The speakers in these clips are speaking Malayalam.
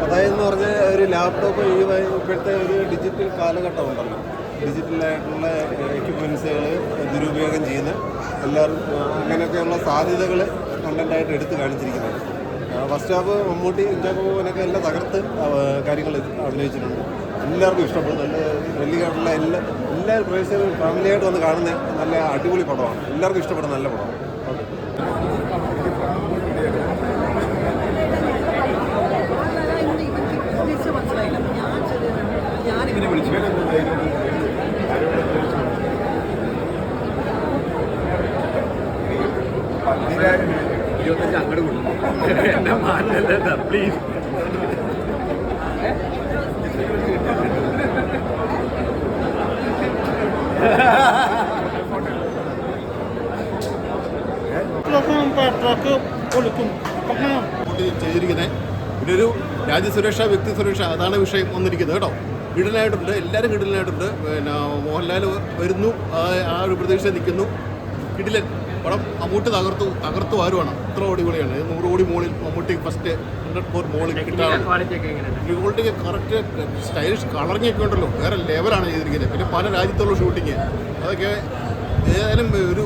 അതായതെന്ന് പറഞ്ഞാൽ ഒരു ലാപ്ടോപ്പ് ഇപ്പോഴത്തെ ഒരു ഡിജിറ്റൽ കാലഘട്ടം ഉണ്ടല്ലോ, ഡിജിറ്റലായിട്ടുള്ള എക്യുപ്മെൻസുകൾ ദുരുപയോഗം ചെയ്യുന്ന എല്ലാവരും അങ്ങനെയൊക്കെയുള്ള സാധ്യതകൾ കണ്ടൻ്റായിട്ട് എടുത്ത് കാണിച്ചിരിക്കുന്നത്. ഫസ്റ്റ് ഹാഫ് മമ്മൂട്ടി കുഞ്ചാക്കോനൊക്കെ എല്ലാം തകർത്ത് കാര്യങ്ങൾ അഭിനയിച്ചിട്ടുണ്ട്. എല്ലാവർക്കും ഇഷ്ടപ്പെടും. നല്ല വലിയ എല്ലാ പ്രേക്ഷകരും ഫാമിലിയായിട്ട് വന്ന് കാണുന്ന നല്ല അടിപൊളി പടമാണ്. എല്ലാവർക്കും ഇഷ്ടപ്പെടുന്ന നല്ല പടമാണ്. ഓക്കെ. അങ്ങോട്ട് എന്നെ മാറ്റല്ല പ്ലീസ്. ചെയ്തിരിക്കുന്നത് ഇതൊരു രാജ്യസുരക്ഷ, വ്യക്തി സുരക്ഷ, അതാണ് വിഷയം വന്നിരിക്കുന്നത് കേട്ടോ. കിടലായിട്ടുണ്ട്, എല്ലാവരും കിടലായിട്ടുണ്ട്. പിന്നെ മോഹൻലാൽ വരുന്നു, ആ ഒരു പ്രതീക്ഷ നിൽക്കുന്നു. കിടിലൻ പടം. മമ്മൂട്ടി തകർത്തു വാരുവാണ്. അത്ര അടിപൊളിയാണ്. 100 കോടി മുകളിൽ മമ്മൂട്ടി ഫസ്റ്റ് 100 മുകളിൽ കിട്ടാണ്. ക്വാളിറ്റിക്ക് കറക്റ്റ് സ്റ്റൈലിഷ് കളറിങ്ങൊക്കെ ഉണ്ടല്ലോ, വേറെ ലെവലാണ് ചെയ്തിരിക്കുന്നത്. പിന്നെ പല രാജ്യത്തുള്ള ഷൂട്ടിങ്, അതൊക്കെ ഏതായാലും ഒരു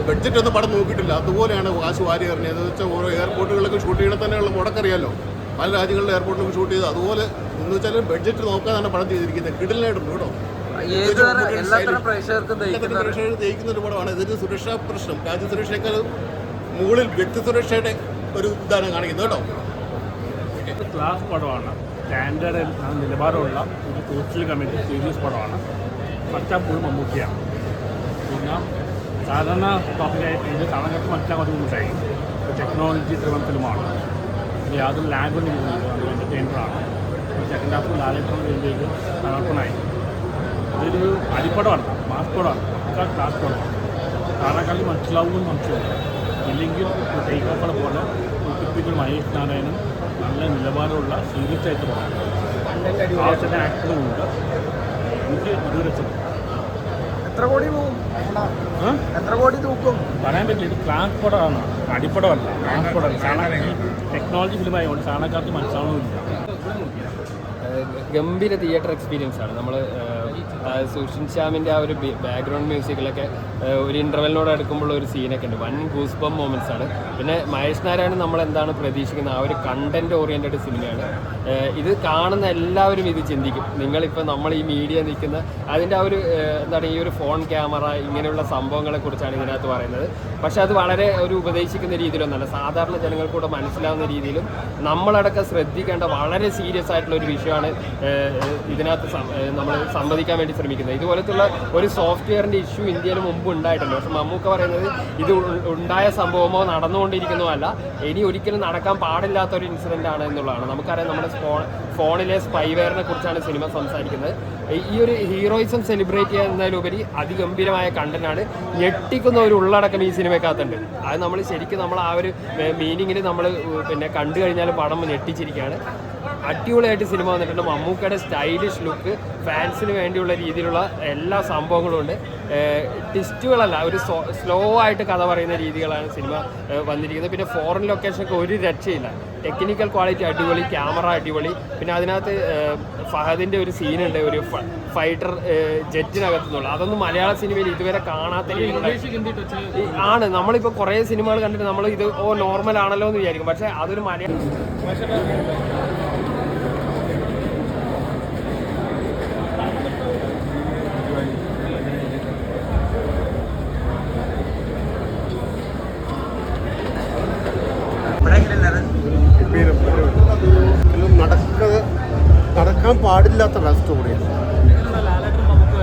ബഡ്ജറ്റ് ഒന്നും പടം നോക്കിയിട്ടില്ല. അതുപോലെയാണ് കാശ് വാരി എറിഞ്ഞത്. എന്ന് വെച്ചാൽ ഓരോ എയർപോർട്ടുകളിലൊക്കെ ഷൂട്ട് ചെയ്യണ തന്നെയുള്ള മുടക്കറിയാലോ, പല രാജ്യങ്ങളിലെ എയർപോർട്ടിലൊക്കെ ഷൂട്ട് ചെയ്ത് അതുപോലെ എന്ന് വെച്ചാൽ ബഡ്ജറ്റ് നോക്കാതാണ് പടം ചെയ്തിരിക്കുന്നത്. കിടലായിട്ടുണ്ട് കേട്ടോ. ജയിക്കുന്ന ഒരു പടമാണ്. ഇതൊരു സുരക്ഷാ പ്രശ്നം, രാജ്യസുരക്ഷയേക്കാൾ മുകളിൽ വ്യക്തി സുരക്ഷയുടെ ഒരു ഇതാണ് കാണിക്കുന്നത് കേട്ടോ. ക്ലാസ് പടമാണ്, സ്റ്റാൻഡേർഡ് നിലവാരമുള്ള ഒരു സോഷ്യൽ കമ്മിറ്റി സീരീസ് പടമാണ്. ഫസ്റ്റ് ഫുൾ മമ്മൂട്ടിയാണ്. പിന്നെ സാധാരണ ടോപ്പിക്കായിട്ട് ഇത് കാണാനൊക്കെ മനസ്സിലാക്കാൻ ബുദ്ധിമുട്ടായി. ടെക്നോളജി ഡ്രിവൺ ഫിലിമാണ്. യാതൊരു ലാംഗ്വേജ് ഇടുന്നത്, അത് എൻ്റർടൈനറാണ്. സെക്കൻഡ് ഹാഫ് ലാലേട്ടൻ ഇതിലേക്ക് സമർപ്പണമായി. ഇതൊരു അടിപ്പടമാണ്, മാസ് പടമാണ്, ക്ലാസ് പടമാണ്. കാണാക്കാലം മനസ്സിലാവുമെന്ന് മനസ്സിലാവും. ഇല്ലെങ്കിൽ ടേക്ക് ഓഫറെ പോലെ ടിപ്പിക്കൽ മഹേഷ് നാരായണൻ നല്ല നിലവാരമുള്ള സീരിയസ് ആയിട്ട് പടം. ആവശ്യത്തിന് ആക്ടറും ഉണ്ട്. എനിക്ക് ഇതുവരെ എത്ര കോടി പോകും, എത്ര കോടി തൂക്കും പറയാൻ പറ്റില്ല. ഇത് ക്ലാസ് പടമാണ്, അടിപ്പടമല്ല, ക്ലാസ് പടമല്ല. ടെക്നോളജി ഫിലിമായതുകൊണ്ട് സാധാരണക്കാർക്ക് മനസ്സിലാവുന്നില്ല. ഗംഭീര തിയേറ്റർ എക്സ്പീരിയൻസ് ആണ്. നമ്മൾ സുഷിൻ ശ്യാമിൻ്റെ ആ ഒരു ബാക്ക്ഗ്രൗണ്ട് മ്യൂസിക്കിലൊക്കെ ഒരു ഇൻ്റർവെല്ലിനോട് അടുക്കുമ്പോൾ ഒരു സീനൊക്കെ ഉണ്ട്. വൻ ഗൂസ് ബം മൊമെൻറ്റ്സ് ആണ്. പിന്നെ മഹേഷ് നാരായണൻ നമ്മളെന്താണ് പ്രതീക്ഷിക്കുന്നത്, ആ ഒരു കണ്ടൻറ് ഓറിയൻറ്റഡ് സിനിമയാണ്. ഇത് കാണുന്ന എല്ലാവരും ഇത് ചിന്തിക്കും. നിങ്ങളിപ്പോൾ നമ്മൾ ഈ മീഡിയ നിൽക്കുന്ന അതിൻ്റെ ആ ഒരു എന്താണ് ഈ ഒരു ഫോൺ ക്യാമറ ഇങ്ങനെയുള്ള സംഭവങ്ങളെക്കുറിച്ചാണ് ഇതിനകത്ത് പറയുന്നത്. പക്ഷെ അത് വളരെ ഒരു ഉപദേശിക്കുന്ന രീതിയിലൊന്നല്ല, സാധാരണ ജനങ്ങൾക്കൂടെ മനസ്സിലാവുന്ന രീതിയിലും നമ്മളടക്കം ശ്രദ്ധിക്കേണ്ട വളരെ സീരിയസ് ആയിട്ടുള്ള ഒരു വിഷയമാണ് ഇതിനകത്ത് നമ്മൾ സംവദിക്കാൻ വേണ്ടി ശ്രമിക്കുന്നത്. ഇതുപോലത്തുള്ള ഒരു സോഫ്റ്റ്വെയറിൻ്റെ ഇഷ്യൂ ഇന്ത്യയിൽ മുമ്പ് ഉണ്ടായിട്ടുണ്ട്. പക്ഷെ മമ്മൂക്ക പറയുന്നത് ഇത് ഉണ്ടായ സംഭവമോ നടന്നുകൊണ്ടിരിക്കുന്നതോ അല്ല, ഇനി ഒരിക്കലും നടക്കാൻ പാടില്ലാത്തൊരു ഇൻസിഡൻ്റ് ആണ് എന്നുള്ളതാണ്. നമുക്കറിയാം, നമ്മുടെ ഫോണിലെ സ്പൈവെയറിനെ കുറിച്ചാണ് സിനിമ സംസാരിക്കുന്നത്. ഈ ഒരു ഹീറോയിസം സെലിബ്രേറ്റ് ചെയ്യുക എന്നതിലുപരി അതിഗംഭീരമായ കണ്ടന്റാണ്. ഞെട്ടിക്കുന്ന ഒരു ഉള്ളടക്കം ഈ സിനിമയ്ക്കകത്തുണ്ട്. അത് നമ്മൾ ശരിക്കും നമ്മൾ ആ ഒരു മീനിങ്ങിൽ നമ്മൾ പിന്നെ കണ്ടു കഴിഞ്ഞാലും പടം ഞെട്ടിച്ചിരിക്കുകയാണ്. അടിപൊളിയായിട്ട് സിനിമ വന്നിട്ടുണ്ട്. മമ്മൂക്കയുടെ സ്റ്റൈലിഷ് ലുക്ക്, ഫാൻസിന് വേണ്ടിയുള്ള രീതിയിലുള്ള എല്ലാ സംഭവങ്ങളും ഉണ്ട്. ട്വിസ്റ്റുകളല്ല, ഒരു സ്ലോ ആയിട്ട് കഥ പറയുന്ന രീതികളാണ് സിനിമ വന്നിരിക്കുന്നത്. പിന്നെ ഫോറിൻ ലൊക്കേഷനൊക്കെ ഒരു രക്ഷയില്ല. ടെക്നിക്കൽ ക്വാളിറ്റി അടിപൊളി, ക്യാമറ അടിപൊളി. പിന്നെ അതിനകത്ത് ഫഹദിൻ്റെ ഒരു സീനുണ്ട്, ഒരു ഫൈറ്റർ ജെറ്റിനകത്തു നിന്നുള്ള. അതൊന്നും മലയാള സിനിമയിൽ ഇതുവരെ കാണാത്ത രീതിയിലുള്ള ആണ്. നമ്മളിപ്പോൾ കുറേ സിനിമകൾ കണ്ടിട്ട് നമ്മൾ ഇത് നോർമൽ ആണല്ലോ എന്ന് വിചാരിക്കും. പക്ഷേ അതൊരു മലയാളം നടക്കാൻ പാടില്ലാത്ത സ്റ്റോറിയാണ്.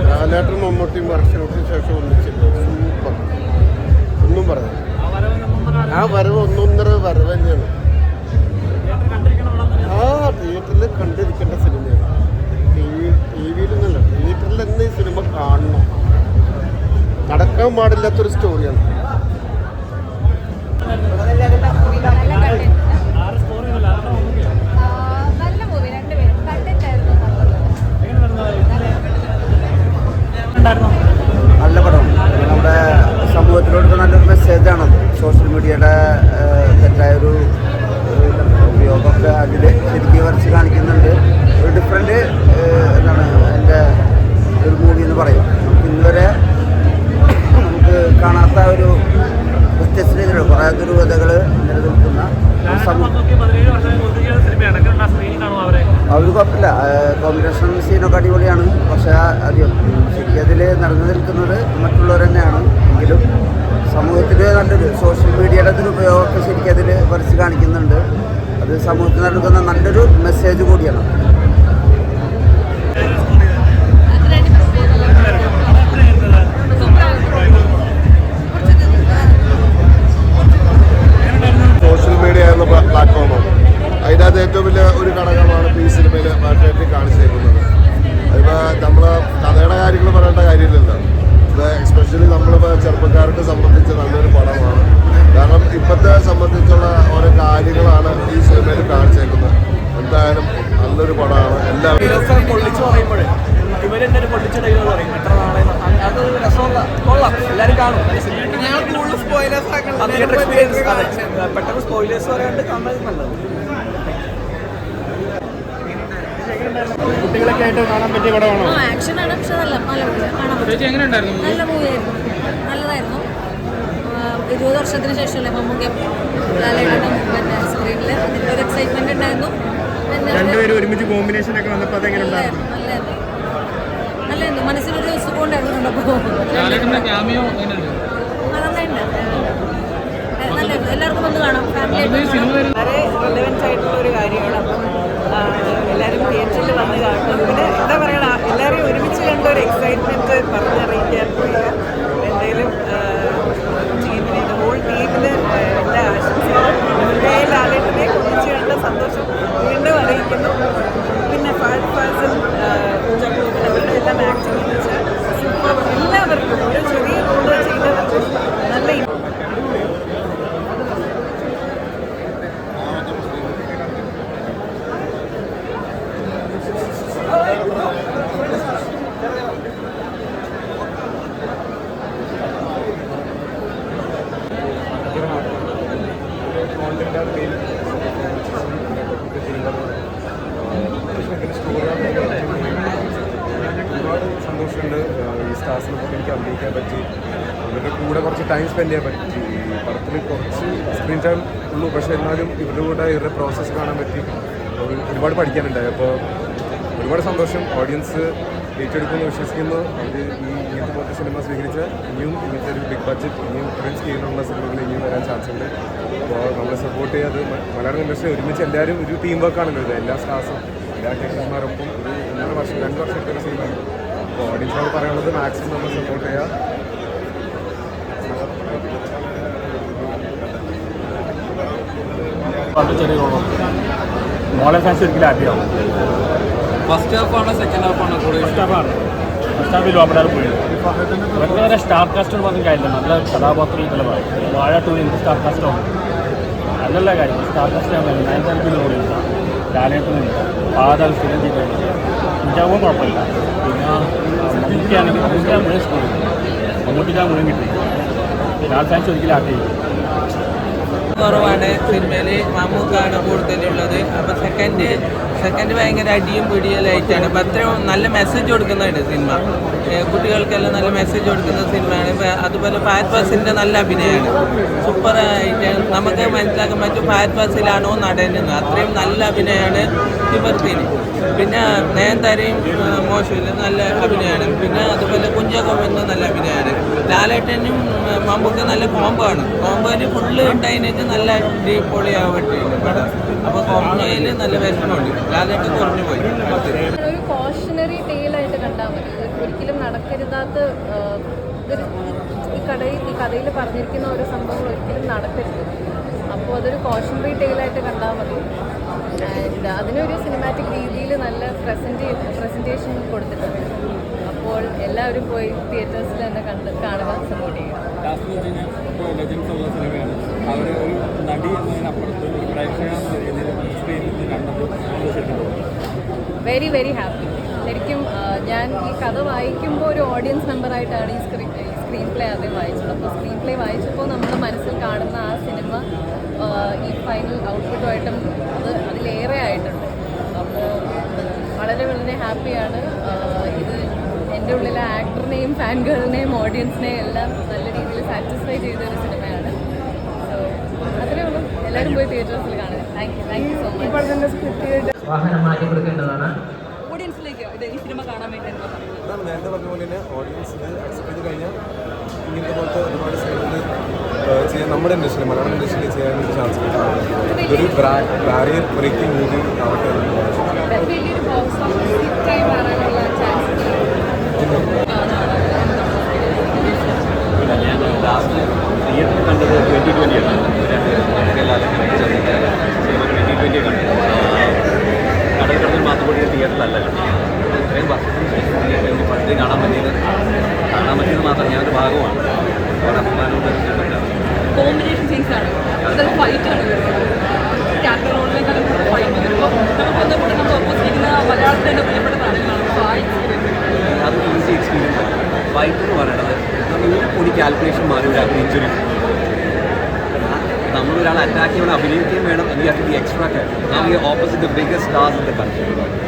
ലാലേട്ടനും മമ്മൂട്ടിയും വർഷങ്ങൾക്ക് ശേഷം ഒന്നിച്ചില്ല. സൂപ്പർ, ഒന്നും പറയാം. ആ വരവ് ഒന്നൊന്നര വരവ് തന്നെയാണ്. തിയേറ്ററിൽ കണ്ടിരിക്കേണ്ട സിനിമയാണ്. ടി വിയിലൊന്നല്ല, തിയേറ്ററിൽ തന്നെ ഈ സിനിമ കാണണം. നടക്കാൻ പാടില്ലാത്തൊരു സ്റ്റോറിയാണ്. നല്ല മൂവി, രണ്ടുപേരും കണ്ടിട്ടായിരുന്നു. നല്ല പടം. നമ്മുടെ സമൂഹത്തിലോട്ട് നല്ലൊരു മെസ്സേജാണത്. സോഷ്യൽ മീഡിയയുടെ തെറ്റായൊരു ഉപയോഗമൊക്കെ അതിൽ ശരിക്കും വരച്ച് കാണിക്കുന്നുണ്ട്. ഒരു ഡിഫറെൻറ്റ് എന്താണ് എൻ്റെ ഒരു മൂവി എന്ന് പറയും. നമുക്ക് ഇന്നുവരെ നമുക്ക് കാണാത്ത ഒരു വ്യത്യസ്ത രീതിയിലുള്ള കുറേ ദുരൂഹതകൾ നിലനിൽക്കുന്ന അവർ കുഴപ്പമില്ല. കോമ്പിനേഷൻ സീനൊക്കെ അടിപൊളിയാണ്. പക്ഷേ അധികം ശരിക്കും അതിൽ നിറഞ്ഞു നിൽക്കുന്നത് മറ്റുള്ളവർ തന്നെയാണ്. എങ്കിലും സമൂഹത്തിൽ നല്ലൊരു സോഷ്യൽ മീഡിയയുടെ ദുരുപയോഗമൊക്കെ ശരിക്കും അതിൽ വരച്ച് കാണിക്കുന്നുണ്ട്. അത് സമൂഹത്തിന് നൽകുന്ന നല്ലൊരു മെസ്സേജ് കൂടിയാണ്. സോഷ്യൽ മീഡിയ എന്ന പ്ലാറ്റ്ഫോമാണ്. അതിനകത്ത് ഏറ്റവും വലിയ ഒരു ഘടകമാണ് ഈ സിനിമയിൽ മാറ്റി കാണിച്ചേക്കുന്നത്. അതിപ്പോൾ നമ്മൾ കഥയുടെ കാര്യങ്ങൾ പറയേണ്ട കാര്യമില്ലല്ലോ. ഇത് എസ്പെഷ്യലി നമ്മളിപ്പോൾ ചെറുപ്പക്കാർക്ക് സംബന്ധിച്ച് നല്ലൊരു പടമാണ്. കാരണം ഇപ്പോഴത്തെ സംബന്ധിച്ചുള്ള ഓരോ കാര്യങ്ങളാണ് ഈ സിനിമയിൽ കാണിച്ചേക്കുന്നത്. എന്തായാലും നല്ലൊരു പടമാണ്. എല്ലാവരും പൊള്ളിച്ച് പറയുമ്പോഴേ ഇവരെന്തൊരു പൊള്ളിച്ച ഡയലോഗ് പറയും എത്ര നാളെ അത് രസമുള്ള കൊള്ളാം. എല്ലാവരും കാണും. പെട്ടെന്ന് സ്പോയിലേഴ്സ് പറയാണ്ട് കാണുന്നത് നല്ലത്. കുട്ടികളൊക്കെ ആയിട്ട് കാണാൻ പറ്റിയ പടമാണോ? ആക്ഷനാണ്, പക്ഷെ നല്ല മൂവിയാണ്, കാണാൻ പറ്റും. നല്ല മൂവിയായിരുന്നു, നല്ലതായിരുന്നു. 20 വർഷത്തിന് ശേഷമല്ലേ മമ്മൂക്കയും ലാലേട്ടനും പിന്നെ സ്ക്രീനിൽ. അതിൻ്റെ ഒരു എക്സൈറ്റ്മെന്റ് ഉണ്ടായിരുന്നു. രണ്ടുപേരും ഒരുമിച്ച് കോമ്പിനേഷൻ ഒക്കെ വന്നപ്പോൾ അതെങ്ങനെ ഉണ്ടായിരുന്നു? നല്ലായിരുന്നു. മനസ്സിനൊരു സുഖം ഉണ്ടായിരുന്നു കണ്ടപ്പോൾ. നന്നായിട്ടുണ്ട്, നല്ലായിരുന്നു. എല്ലാവർക്കും വന്ന് കാണാം. ഫാമിലി വളരെ റിലവൻസ് ആയിട്ടുള്ള ഒരു കാര്യമാണ്. അപ്പം എല്ലാവരും തിയേറ്ററിൽ വന്ന് കാണുന്നത്. പിന്നെ എന്താ പറയുക, എല്ലാവരെയും ഒരുമിച്ച് കണ്ട ഒരു എക്സൈറ്റ്മെൻറ്റ് പറഞ്ഞറിയിക്കാൻ എന്തെങ്കിലും ടീമിന് ഹോൾ ടീമിന് എല്ലാ ആശംസകളും. ലാലേട്ടനെ ഒന്നിച്ച് കണ്ട സന്തോഷം വീണ്ടും അറിയിക്കുന്നു. പിന്നെ ഫഹദ് ഫാസിൽ, അവരുടെ എല്ലാം ആക്ടിങ് വെച്ചാൽ സൂപ്പർ. എല്ലാവർക്കും ഒരു ചെറിയ റോള് ചെയ്തവർക്കും നല്ല ഒരുപാട് സന്തോഷമുണ്ട്. ഈ സ്റ്റാർസിനൊപ്പം എനിക്ക് അഭിനയിക്കാൻ പറ്റി. അവരുടെ കൂടെ കുറച്ച് ടൈം സ്പെൻഡ് ചെയ്യാൻ പറ്റി. ഈ പടത്തിൽ കുറച്ച് സ്ക്രീൻ ടൈം ഉള്ളൂ, പക്ഷേ എന്നാലും ഇവരുടെ കൂടെ ഇവരുടെ പ്രോസസ്സ് കാണാൻ പറ്റി. ഒരുപാട് പഠിക്കാനുണ്ടായി. അപ്പോൾ ഒരുപാട് സന്തോഷം. ഓഡിയൻസ് ഏറ്റെടുക്കുമെന്ന് വിശ്വസിക്കുന്നു. അത് ഇങ്ങനത്തെ പോലത്തെ സിനിമ സ്വീകരിച്ച ഇനിയും ഇങ്ങനത്തെ ഒരു ബിഗ് ബഡ്ജറ്റ് ഇനിയും ഇത്രയും സ്കെയിലുള്ള സിനിമകൾ ഇനിയും വരാൻ ചാൻസ് ഉണ്ട്. അപ്പോൾ നമ്മളെ സപ്പോർട്ട് ചെയ്യാതെ മലയാളം ഇൻഡസ്ട്രി ഒരുമിച്ച് എല്ലാവരും ഒരു ടീം വർക്കാണല്ലോ ഇത്. എല്ലാ സ്റ്റാഫും എല്ലാ ടെക്നീഷ്യന്മാരൊപ്പം ഒരു 1.5 വർഷം 2 വർഷത്തെ ഒരു സിനിമയാണ്. അപ്പോൾ ഓഡിയൻസിനോട് പറയാനുള്ളത് മാക്സിമം നമ്മൾ സപ്പോർട്ട് ചെയ്യുക. വളരെ ചെറിയ റോളാണ്. മോളെ ഫാൻസ് ഒരിക്കലും ഹാപ്പിയാവും. ഫസ്റ്റ് ഹാഫാണ് സെക്കൻഡ് ഹാഫാണ് ഫസ്റ്റ് ഹാഫിൽ അവിടെ പോയത്. വെറുതെ വരെ സ്റ്റാർ കാസ്റ്റോട് പറഞ്ഞ കാര്യമില്ല. നല്ല കഥാപാത്രങ്ങൾ പറയും. വാഴ 2 എന്ത് സ്റ്റാർ കാസ്റ്റാണ്, നല്ല കാര്യം. സ്റ്റാർ കാസ്റ്റ് ആകുമ്പോൾ 9th എൽപിയിൽ കൂടിയില്ല, ലാലേട്ടനില്ല, പാതാൽ സ്ഥിരം ചെയ്തില്ല. എനിക്കാവുമ്പോൾ കുഴപ്പമില്ല. പിന്നെ മമ്മൂട്ടിയാണെങ്കിൽ മമ്മൂട്ടിയാ മുഴുവൻ സ്കൂളിൽ മമ്മൂട്ടിക്കാ മുഴുവൻ കിട്ടി. സ്റ്റാർ ഫാൻസ് ഒരിക്കലും ഹാപ്പി ചെയ്യും. കുറവാണ് സിനിമയിൽ, മമ്മൂക്കാണ് കൂടുതലുള്ളത്. അപ്പോൾ സെക്കൻഡ് ഭയങ്കര അടിയും പിടിയലായിട്ടാണ്. അപ്പോൾ അത്രയും നല്ല മെസ്സേജ് കൊടുക്കുന്നുണ്ട് സിനിമ. കുട്ടികൾക്കെല്ലാം നല്ല മെസ്സേജ് കൊടുക്കുന്ന സിനിമയാണ്. അതുപോലെ ഫഹദ് ഫാസിലിൻ്റെ നല്ല അഭിനയമാണ്. സൂപ്പറായിട്ട് നമുക്ക് മനസ്സിലാക്കാൻ പറ്റും ഫഹദ് ഫാസിലാണോ നടനെന്ന്. അത്രയും നല്ല അഭിനയമാണ് ഇവർക്കിന്. പിന്നെ നയൻതാരയും മോശമില്ല, നല്ല അഭിനയമാണ്. പിന്നെ അതുപോലെ കുഞ്ചാക്കോമെന്ന് നല്ല അഭിനയമാണ്. ലാലേട്ടനും മമ്മൂക്ക് നല്ല കോംബോ ആണ്. കോംബോന് ഫുള്ള് ഉണ്ടായതിനൊക്കെ നല്ല പൊളിയാവട്ടെ പടം. അപ്പോൾ കോംബോയിൽ നല്ല വിഷമമുണ്ട്. ലാലേട്ടൻ കുറഞ്ഞു പോയി. ഒരു കോഷണറി ടെയിലായിട്ട് കണ്ടാൽ മതി. ഒരിക്കലും നടക്കരുതാത്ത ഈ കഥയിൽ പറഞ്ഞിരിക്കുന്ന ഓരോ സംഭവങ്ങൾ ഒരിക്കലും നടക്കരുത്. അപ്പോൾ അതൊരു കോഷണറി ടെയിലായിട്ട് കണ്ടാൽ മതി. ആൻഡ് അതിനൊരു സിനിമാറ്റിക് രീതിയിൽ നല്ല പ്രസൻറ്റേഷൻ കൊടുത്തിട്ടുണ്ട്. അപ്പോൾ എല്ലാവരും പോയി തിയേറ്റേഴ്സിൽ തന്നെ കാണുക, സപ്പോർട്ട് ചെയ്യുക. ലാസ്റ്റ് വെച്ച് കഴിഞ്ഞാൽ ഇപ്പോൾ ലെജൻസ് ഉള്ള സിനിമയാണ്. അവർ ഒരു നടി എന്നതിനപ്പുറത്ത് ഒരു പ്രേക്ഷകൻ സ്ക്രീനിൽ കണ്ടപ്പോൾ ശരിക്കും വെരി വെരി ഹാപ്പി. ശരിക്കും ഞാൻ ഈ കഥ വായിക്കുമ്പോൾ ഒരു ഓഡിയൻസ് മെമ്പറായിട്ടാണ് ഈ സ്ക്രീൻ പ്ലേ ആദ്യം വായിച്ചത്. അപ്പോൾ സ്ക്രീൻ പ്ലേ വായിച്ചപ്പോൾ നമ്മുടെ മനസ്സിൽ കാണുന്ന ആ സിനിമ ഈ ഫൈനൽ ഔട്ട്പുട്ടുമായിട്ടും അതിലേറെ ആയിട്ടുണ്ട്. അപ്പോൾ വളരെ വളരെ ഹാപ്പിയാണ്. ഇത് എൻ്റെ ഉള്ളിലെ ആക്ടറിനെയും ഫാൻ ഗേളിനെയും ഓഡിയൻസിനെയും എല്ലാം നല്ല രീതിയിൽ സാറ്റിസ്ഫൈ ചെയ്തൊരു സിനിമയാണ്. സോ അത്രേ ഉള്ളൂ. എല്ലാവരും പോയി തിയേറ്റേഴ്സിൽ കാണുക. Thank you so much. വാഹനം മാറ്റി കൊടുക്കേണ്ടതാണ്. ഓഡിയൻസിലേക്ക് ഈ സിനിമ കാണാൻ വേണ്ടി എന്താ പറയുന്നത്? അതാണ് നേരത്തെ പറഞ്ഞ പോലെ തന്നെ ഓഡിയൻസ് ഇത് അക്സെപ്റ്റ് ചെയ്ത് കഴിഞ്ഞാൽ ഇങ്ങനത്തെ പോലത്തെ ഒരുപാട് സിനിമകൾ ചെയ്യാൻ നമ്മുടെ ഇൻഡസ്ട്രിയിൽ മലയാളം ഇൻഡസ്ട്രിയിൽ ചെയ്യാനൊരു ചാൻസ് കിട്ടും. ഇതൊരു ബാരിയർ ബ്രേക്കിംഗ് മൂവി ആവട്ടെ വലിയൊരു ബോക്സ് ഓഫീസ് ഹിറ്റായി മാറാനുള്ള ചാൻസ്. ഞാൻ ലാസ്റ്റ് തിയേറ്ററിൽ കണ്ടത് 2020 ആണ്. മോഹൻലാൽ സിനിമ 2020 കണ്ടത്. കടൽ കടൽ മാത്തുപൊടിയുടെ തിയേറ്ററിലല്ല കണ്ടത്. ഇത്രയും വർഷത്തിന് ശേഷം തിയേറ്ററിൽ പണ്ട് കാണാൻ പറ്റിയത് മാത്രം ഞാനൊരു ഭാഗമാണ്. വളരെ അഭിമാനമുള്ള ഒരു സിനിമയാണ്. കോമ്പിനേഷൻ സീൻസ് ആണ്, അതൊരു ഫൈറ്റ് ആണ്. ക്യാപ്റ്റൻ റോളിലേക്കാളും ഫൈറ്റ് വരുമ്പോൾ നമുക്കൊന്നുകൂടെ നമ്മൾ ഓപ്പോസിറ്റ് മലയാളത്തിൽ തന്നെ പ്രിയപ്പെട്ട താരങ്ങളാണ്. സോ ആ എക്സ്പീരിയൻസ് അതൊരു ഈസി എക്സ്പീരിയൻസ് ആണ്. ഫൈറ്റ് എന്ന് പറയുന്നത് ഒരു കാൽക്കുലേഷൻ മാറി ഒരാൾക്ക് ഇഞ്ചുറി. നമ്മളൊരാളെ അറ്റാക്ക് ചെയ്യണം, അഭിനയിക്കുകയും വേണം. അത് yacht B extra character opposite the biggest stars in the country.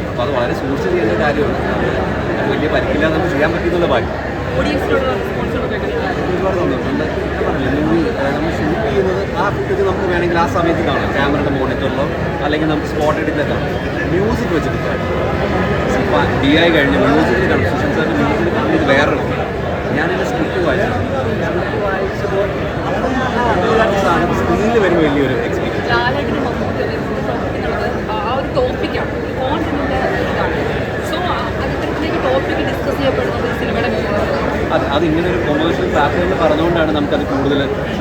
അപ്പോൾ അത് വളരെ സൂക്ഷിച്ച് ചെയ്യേണ്ട കാര്യമാണ്. അത് വലിയ പരിക്കില്ലാതെ നമുക്ക് ചെയ്യാൻ പറ്റുന്നുള്ള ഭാഗ്യം. ഓഡിയൻസിനോടുള്ള റെസ്പോൺസിനൊക്കെ ഒരുപാട് സന്തോഷമുണ്ട്. നമ്മൾ ഷൂട്ട് ചെയ്യുന്നത് ആ ഫുട്ടേജ് നമുക്ക് വേണമെങ്കിൽ ആ സമയത്ത് കാണാം. ക്യാമറയുടെ മോണിറ്ററിലോ അല്ലെങ്കിൽ നമുക്ക് സ്പോട്ട് എഡിറ്റിലോ കാണാം. മ്യൂസിക് വെച്ചിട്ട് DI കഴിഞ്ഞ് മ്യൂസിക്കിൽ കാണും. സുശാന്ത് സാറിൻ്റെ മ്യൂസിക് കാണുന്നത് വേറൊരു ഞാനെൻ്റെ സ്ക്രിപ്റ്റ് വായിച്ചപ്പോൾ സ്ക്രീനിൽ വരുമ്പോൾ വലിയൊരു എക്സ്പീരിയൻസ്. ലാലേട്ടനും മമ്മൂട്ടിയും പ്രവർത്തിക്കുന്നത് ആ ഒരു ടോപ്പിക്കാണ്, കോൺസെപ്റ്റിൻ്റെ ഇതാണ്. സോ അതിലേക്ക് ടോപ്പിക്ക് ഡിസ്കസ് ചെയ്യപ്പെടുന്നത് സിനിമയുടെ അത് ഇങ്ങനെ ഒരു കൊമേഴ്ഷ്യൽ പാറ്റേണിൽ പറഞ്ഞുകൊണ്ടാണ് നമുക്കത് കൂടുതൽ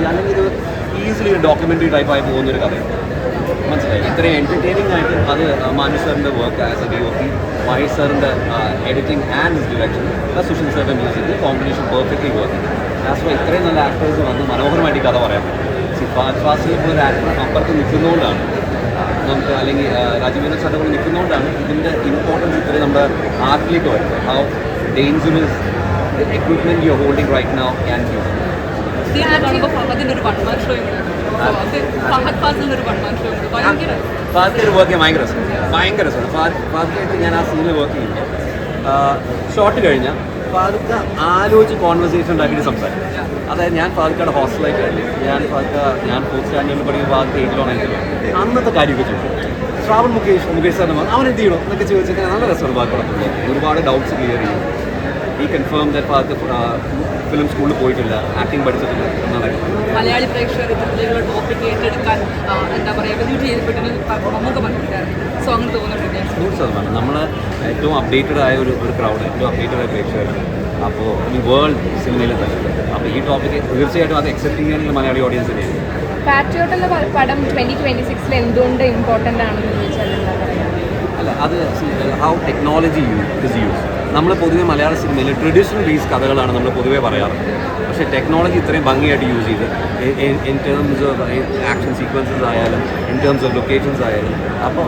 അല്ലെങ്കിൽ ഒരു ഈസിലി ഒരു ഡോക്യുമെൻ്ററി ടൈപ്പായി പോകുന്നൊരു കഥയാണ്. മനസ്സിലായി. ഇത്രയും എൻ്റർടൈനിങ് ആയിട്ട് അത് മാനു സാറിൻ്റെ work as A DOP, Mahesh സാറിൻ്റെ എഡിറ്റിംഗ് ആൻഡ് ഡിറക്ഷൻ, സുശാന്ത് സാറിൻ്റെ music combination perfectly work. Last ഇത്രയും നല്ല ആക്ടേഴ്സ് വന്ന് മനോഹരമായിട്ട് കഥ പറയാൻ പറ്റും. ഫഹദ് ഫാസിൽ ഇപ്പോൾ ഒരു ആക്ടർ അപ്പുറത്ത് നിൽക്കുന്നതുകൊണ്ടാണ് നമുക്ക്, അല്ലെങ്കിൽ രാജീവ് സാറിൻ്റെ കൂടെ നിൽക്കുന്നതുകൊണ്ടാണ് ഇതിൻ്റെ ഇമ്പോർട്ടൻസ് ഇത്രയും നമ്മുടെ ആർട്ടിലേക്ക് വരുന്നത്. How dangerous the equipment you are holding right now can you. ഫഹദിൻ്റെ ഒരു വൺമാൻ ഷോ ഫഹദ് ഫാസിലിൻ്റെ ഒരു വൺമാൻ ഷോ ഉണ്ട്. ഫാദിൻ്റെ വർക്ക് ചെയ്യാൻ ഭയങ്കര രസമാണ്. ഫാദിക്കായിട്ട് ഞാൻ ആ സീനിൽ വർക്ക് ചെയ്യുമ്പോൾ ഷോട്ട് കഴിഞ്ഞാൽ ഫാദിക്ക ആലോചിച്ച് കോൺവെർസേഷൻ ഉണ്ടാക്കിയിട്ട് സംസാരിക്കും. അതായത് ഞാൻ ഫാദിക്കയുടെ ഹോസ്റ്റലായിട്ട് ഞാൻ ഫോർത്ത് സ്റ്റാൻഡേർഡിൽ പഠിക്കുന്ന ഫാദിക്ക 8 or 9 അന്നത്തെ കാര്യമൊക്കെ ചോദിച്ചു. ശ്രാവൺ മുകേഷ് സാറിന് അവൻ എന്ത് ചെയ്യണം എന്നൊക്കെ ചോദിച്ചാൽ നല്ല രസമാണ് ഫാദിക്കോടൊപ്പം. ഒരുപാട് ഡൗട്ട്സ് ക്ലിയർ ചെയ്യും. ഈ കൺഫേം ദാറ്റ് ഫാദിക്ക ഫിലിം സ്കൂളിൽ പോയിട്ടില്ല, ആക്ടിങ് പഠിച്ചിട്ടില്ല എന്നാണ്. മലയാളി പ്രേക്ഷകർ ഇത്തരത്തിലുള്ള ടോപ്പിക് ഏറ്റെടുക്കാൻ എന്താ പറയുക വെല്യൂട്ട് ചെയ്യപ്പെട്ടിട്ട് നമുക്ക് പറഞ്ഞിട്ടുണ്ടായിരുന്നു. സോ അങ്ങനെ തോന്നുന്നുണ്ട്. 100% നമ്മൾ ഏറ്റവും അപ്ഡേറ്റഡ് ആയ ഒരു ക്രൗഡ്, ഏറ്റവും അപ്ഡേറ്റഡ് ആയ പ്രേക്ഷകർ. അപ്പോൾ ഈ വേൾഡ് സിനിമയിൽ തന്നെ. അപ്പോൾ ഈ ടോപ്പിക്ക് തീർച്ചയായിട്ടും അത് അക്സെപ്റ്റ് ചെയ്യാനുള്ള മലയാളി ഓഡിയൻസ് തന്നെയാണ്. പാട്രിയോട്ട് എന്ന പടം 2026 എന്തുകൊണ്ട് ഇമ്പോർട്ടൻ്റ് ആണെന്ന് ചോദിച്ചാൽ അല്ല, അത് ഹൗ ടെക്നോളജി ഇസ് യൂസ്. നമ്മൾ പൊതുവെ മലയാള സിനിമയിൽ ട്രഡീഷണൽ ബേസ് കഥകളാണ് നമ്മൾ പൊതുവേ പറയാറ്. പക്ഷേ ടെക്നോളജി ഇത്രയും ഭംഗിയായിട്ട് യൂസ് ചെയ്ത് in terms of action sequences ആയാലും ഇൻ ടേംസ് ഓഫ് ലൊക്കേഷൻസ് ആയാലും, അപ്പോൾ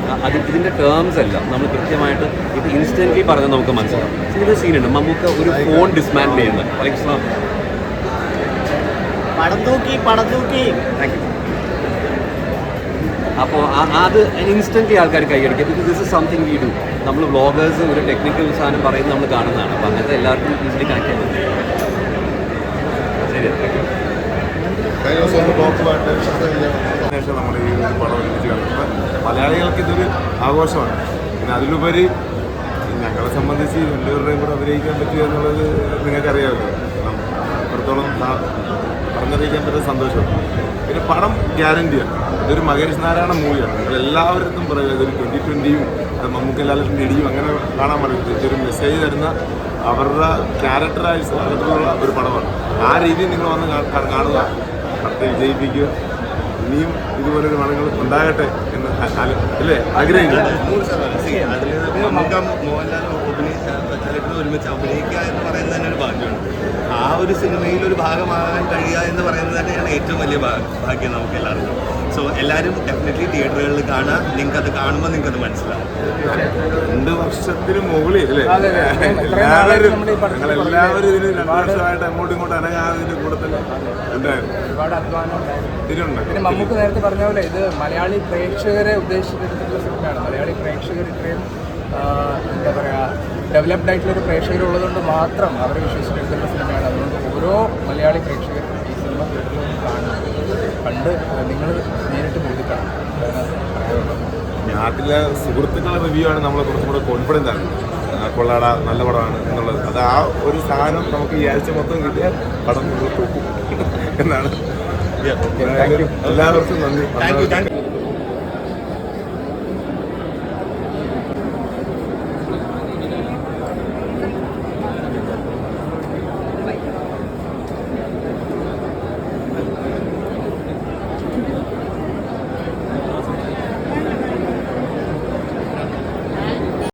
ഇതിൻ്റെ ടേംസ് എല്ലാം നമ്മൾ കൃത്യമായിട്ട് ഇത് ഇൻസ്റ്റൻ്റ്ലി പറഞ്ഞാൽ നമുക്ക് മനസ്സിലാവും. ഇതിൻ്റെ സീനുണ്ട്, നമുക്ക് ഒരു ഫോൺ ഡിസ്മാൻഡിൽ ചെയ്യുന്നത്. ഫോർ എക്സാമ്പിൾ പടം തൂക്കി താങ്ക് യു. അപ്പോൾ അത് ഇൻസ്റ്റൻ്റ്ലി ആൾക്കാർ കൈയടിക്കുക. Because this is something we do. നമ്മൾ വ്ളോഗേഴ്സ് ഒരു ടെക്നിക്കൽ സാധനം പറയുന്നത് നമ്മൾ കാണുന്നതാണ്. അപ്പോൾ അങ്ങനത്തെ എല്ലാവർക്കും ഈസിലി കണക്ട് ചെയ്യാൻ പറ്റും. ശരി, താങ്ക് യു. ശേഷം നമ്മൾ ഈ പടം ഒരുമിച്ച് കണ്ടപ്പോൾ മലയാളികൾക്ക് ഇതൊരു ആഘോഷമാണ്. പിന്നെ അതിലുപരി ഞങ്ങളെ സംബന്ധിച്ച് രണ്ടുപേരുടെയും കൂടെ അഭിനയിക്കാൻ പറ്റുക എന്നുള്ളത് നിങ്ങൾക്കറിയാമല്ലോ. അത്രത്തോളം പറഞ്ഞറിയിക്കാൻ പറ്റുന്ന സന്തോഷമാണ്. പിന്നെ പടം ഗ്യാരണ്ടിയാണ്. ഇതൊരു മഹേഷ് നാരായണ മൂവിയാണ്. നിങ്ങളെല്ലാവരും പറയുക ഇതൊരു 2020യും മമ്മൂക്കലാലിൻ്റെ ഇടിയും അങ്ങനെ കാണാൻ പറയുന്നത്. ഇതൊരു മെസ്സേജ് തരുന്ന അവരുടെ ക്യാരക്ടറായിട്ടുള്ള ഒരു പടമാണ്. ആ രീതിയിൽ നിങ്ങൾ വന്ന് കാണുക, പടത്തെ വിജയിപ്പിക്കുക. ഇനിയും ഇതുപോലൊരു പടങ്ങൾ ഉണ്ടാകട്ടെ എന്ന് അല്ലേ ആഗ്രഹിക്കുന്നു. ഒരുമിച്ച് അഭിനയിക്കുക എന്ന് പറയുന്നത് തന്നെ ഒരു ഭാഗ്യമാണ്. ആ ഒരു സിനിമയിൽ ഒരു ഭാഗമാകാൻ കഴിയുക എന്ന് പറയുന്നത് തന്നെയാണ് ഏറ്റവും വലിയ ഭാഗ്യം നമുക്ക് എല്ലാവർക്കും. സോ എല്ലാവരും ഡെഫിനറ്റ്ലി തിയേറ്ററുകളിൽ കാണുക. നിങ്ങൾക്ക് അത് കാണുമ്പോൾ നിങ്ങൾക്ക് അത് മനസ്സിലാവും. 2 വർഷത്തിന് മുകളിൽ അല്ലേ ഞങ്ങളെല്ലാവരും ഇതിന് 2 വർഷമായിട്ട് അങ്ങോട്ടും ഇങ്ങോട്ടും അനങ്ങാതിന്റെ കൂടെ തന്നെ ഉണ്ടായിരുന്നു. ഒരുപാട് അധ്വാനം ഇതിനുണ്ട്. പിന്നെ മമ്മൂക്ക് നേരത്തെ പറഞ്ഞ പോലെ ഇത് മലയാളി പ്രേക്ഷകരെ ഉദ്ദേശിച്ചിട്ടുള്ള സിനിമയാണ്. മലയാളി പ്രേക്ഷകർ ഇത്രയും എന്താ പറയുക ഡെവലപ്ഡ് ആയിട്ടുള്ളൊരു പ്രേക്ഷകരുള്ളതുകൊണ്ട് മാത്രം അവരെ വിശ്വസിച്ചെടുക്കുന്ന സിനിമയാണ്. അതുകൊണ്ട് ഓരോ മലയാളി പ്രേക്ഷകരും ഈ സിനിമ കണ്ട് നിങ്ങൾ നേരിട്ട് ബോധിക്കണം. നാട്ടിലെ സുഹൃത്തുക്കളുടെ റിവ്യൂ ആണ് നമ്മളെ കുറച്ചും കൂടെ കോൺഫിഡൻ്റ് ആണ്. കൊള്ളാട നല്ല പടമാണ് എന്നുള്ളത്. അത് ആ ഒരു സാധനം നമുക്ക് ഈ ആഴ്ച മൊത്തം കിട്ടിയാൽ പടം തൂക്കും എന്നാണ്. എല്ലാവർക്കും നന്ദി.